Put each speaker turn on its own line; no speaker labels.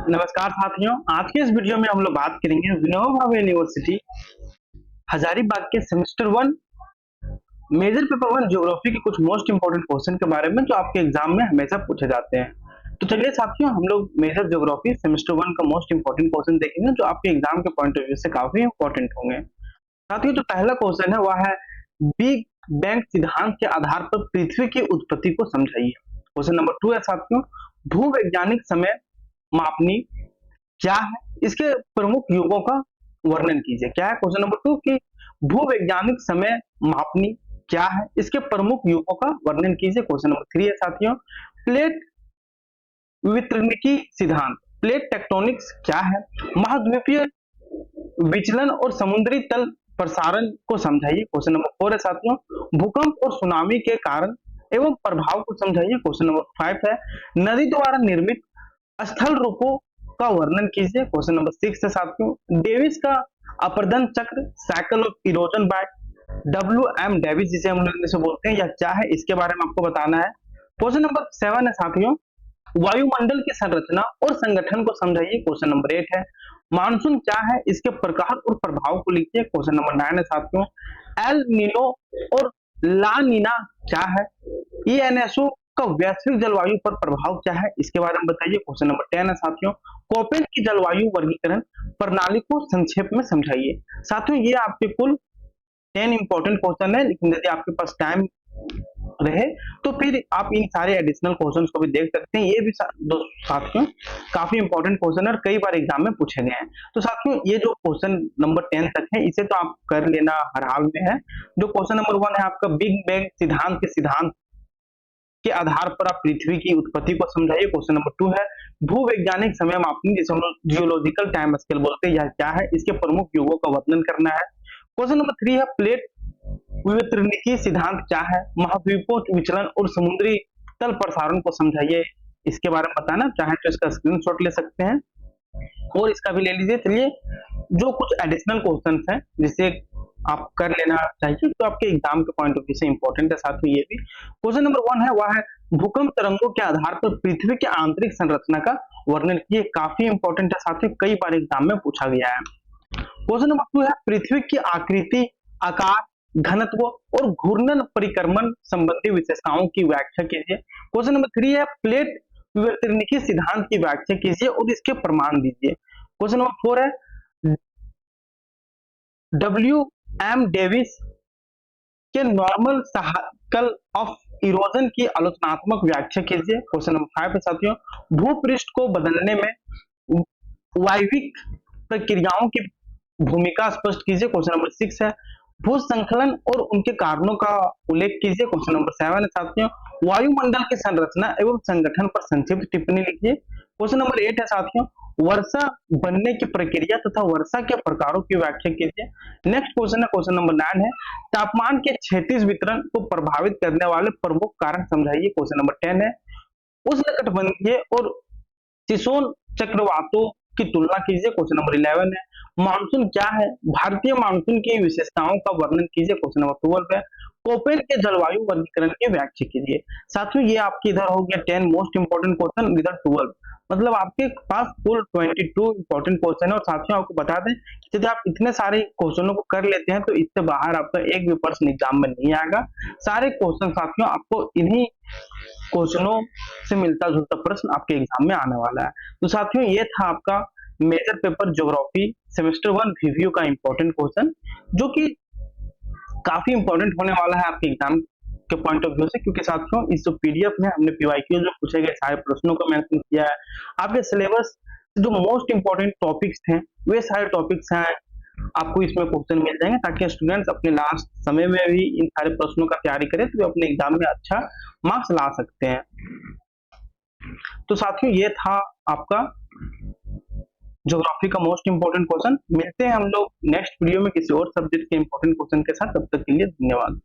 नमस्कार साथियों, आज के इस वीडियो में हम लोग बात करेंगे विनोबा भावे यूनिवर्सिटी हजारीबाग के सेमेस्टर 1 मेजर पेपर 1 ज्योग्राफी के कुछ मोस्ट इंपोर्टेंट क्वेश्चन के बारे में जो आपके एग्जाम में हमेशा पूछे जाते हैं। तो चलिए साथियों, हम लोग मेजर ज्योग्राफी सेमेस्टर 1 का मोस्ट इंपोर्टेंट क्वेश्चन देखेंगे जो आपके एग्जाम के पॉइंट ऑफ व्यू से काफी इंपॉर्टेंट होंगे। साथियों, जो पहला क्वेश्चन है वह है बिग बैंग सिद्धांत के आधार पर पृथ्वी की उत्पत्ति को समझाइए। क्वेश्चन नंबर 2 है साथियों, भूवैज्ञानिक समय मापनी क्या है, इसके प्रमुख युगों का वर्णन कीजिए। क्या है क्वेश्चन नंबर 2 कि भूवैज्ञानिक समय मापनी क्या है, इसके प्रमुख युगों का वर्णन कीजिए। क्वेश्चन नंबर 3 है साथियों, प्लेट वितरणिकी सिद्धांत प्लेट टेक्टोनिक्स क्या है, महाद्वीपीय विचलन और समुद्री तल प्रसारण को समझाइए। क्वेश्चन नंबर 4 है साथियों, भूकंप और सुनामी के कारण एवं प्रभाव को समझाइए। क्वेश्चन नंबर 5 है, नदी द्वारा निर्मित स्थल रूपों का वर्णन कीजिए। क्वेश्चन नंबर 6 है साथियों, डेविस का अपरदन चक्र cycle of erosion bye WM Davis जिसे हम इंग्लिश में बोलते हैं यह क्या है, इसके बारे में आपको बताना है। क्वेश्चन नंबर 7 है साथियों, वायुमंडल की संरचना और संगठन को समझाइए। क्वेश्चन नंबर 8 है, मानसून क्या है, इसके प्रकार और प्रभाव को लिखिए। क्वेश्चन नंबर 9 है साथियों, एल नीनो और ला नीना क्या है, ENSO का वैश्विक जलवायु पर प्रभाव क्या है, इसके बारे में बताइए। क्वेश्चन नंबर 10 है साथियों, कोपेन की जलवायु वर्गीकरण प्रणाली को संक्षेप में समझाइए। साथियों, ये आपके कुल 10 इंपॉर्टेंट क्वेश्चन है, लेकिन यदि आपके पास टाइम रहे तो फिर आप इन सारे एडिशनल क्वेश्चंस को भी देख सकते हैं। ये भी साथियों काफी इंपॉर्टेंट क्वेश्चन और कई बार एग्जाम में पूछे गए हैं। तो साथियों, ये जो क्वेश्चन नंबर 10 तक है इसे तो आप कर लेना हर हाल में है। जो क्वेश्चन नंबर 1 है आपका बिग बैंग सिद्धांत के आधार पर आप पृथ्वी की उत्पत्ति को समझाइए। क्वेश्चन नंबर 2 है, भूवैज्ञानिक समय मापनी जिसे हम लोग जियोलॉजिकल टाइम स्केल बोलते हैं यह क्या है, इसके प्रमुख युगों का वर्णन करना है। क्वेश्चन नंबर 3 है, प्लेट वितरणिकी सिद्धांत क्या है, महाद्वीपों विचलन और समुद्री तल प्रसारण को समझाइए, इसके बारे में बताना। चाहे तो इसका स्क्रीनशॉट ले सकते हैं और इसका भी ले लीजिए। चलिए, जो कुछ एडिशनल क्वेश्चंस हैं जिसे आप कर लेना चाहिए तो आपके एग्जाम के पॉइंट ऑफ व्यू से इंपॉर्टेंट है। साथ में ये भी क्वेश्चन नंबर 1 है वह है, भूकंप तरंगों के आधार पर पृथ्वी की आंतरिक संरचना का वर्णन किए। काफी इंपॉर्टेंट है साथियों, कई बार एग्जाम में पूछा गया है। क्वेश्चन नंबर 2 है, पृथ्वी की आकृति, आकार, घनत्व और घूर्णन परिक्रमण संबंधी विशेषताओं की व्याख्या कीजिए। क्वेश्चन नंबर 3 है, प्लेट विवर्तनिकी सिद्धांत की व्याख्या कीजिए और इसके प्रमाण दीजिए। क्वेश्चन नंबर 4 है, WM डेविस के नॉर्मल साइकिल ऑफ इरोजन की आलोचनात्मक व्याख्या कीजिए। क्वेश्चन नंबर 5 है साथियों, भूपृष्ठ को बदलने में वायविक प्रक्रियाओं की भूमिका स्पष्ट कीजिए। क्वेश्चन नंबर 6 है, भूस्खलन और उनके कारणों का उल्लेख कीजिए। क्वेश्चन नंबर 7 है साथियों, वायुमंडल की संरचना एवं संगठन पर संक्षिप्त टिप्पणी लिखिए। क्वेश्चन नंबर 8 है साथियों, वर्षा बनने की प्रक्रिया तथा वर्षा के प्रकारों की व्याख्या कीजिए। नेक्स्ट क्वेश्चन है, क्वेश्चन नंबर 9 है, तापमान के क्षैतिज वितरण को प्रभावित करने वाले प्रमुख कारक समझाइए। क्वेश्चन नंबर 10 है, उष्णकटिबंधीय और शिशोन चक्रवातों की तुलना कीजिए। क्वेश्चन नंबर 11 है, मानसून क्या है, भारतीय मानसून की विशेषताओं का वर्णन कीजिए। क्वेश्चन नंबर 12 है, कोपेन के जलवायु वर्गीकरण की व्याख्या कीजिए। साथियों, ये आपके इधर हो गया 10 मोस्ट इंपोर्टेंट क्वेश्चन, इधर 12, मतलब आपके पास कुल 22 इंपॉर्टेंट क्वेश्चन है। और साथियों आपको बता दें कि यदि आप इतने सारे क्वेश्चनों को कर लेते हैं तो इससे बाहर आपका एक भी प्रश्न एग्जाम में नहीं आएगा। सारे क्वेश्चन साथियों आपको इन्हीं क्वेश्चनों से मिलता जुलता प्रश्न आपके एग्जाम में आने वाला है। तो साथियों, ये था आपका major paper geography semester 1 review का इंपॉर्टेंट क्वेश्चन, जो कि काफी इंपॉर्टेंट होने वाला है आपके एग्जाम के पॉइंट ऑफ व्यू से, क्योंकि साथियों इस जो PDF में हमने PYQ जो पूछे गए सारे प्रश्नों को मेंशन किया है। आपके सिलेबस जो मोस्ट इंपॉर्टेंट टॉपिक्स थे वे सारे टॉपिक्स हैं, आपको इसमें क्वेश्चन मिल जाएंगे ताकि स्टूडेंट्स अपने लास्ट समय में भी इन सारे प्रश्नों का तैयारी करें तो वे अपने एग्जाम में अच्छा मार्क्स ला सकते हैं। तो साथियों, ये था आपका ज्योग्राफी का मोस्ट इंपॉर्टेंट क्वेश्चन। मिलते हैं हम लोग नेक्स्ट वीडियो में किसी और सब्जेक्ट के इंपॉर्टेंट क्वेश्चन के साथ, तब तक के लिए धन्यवाद।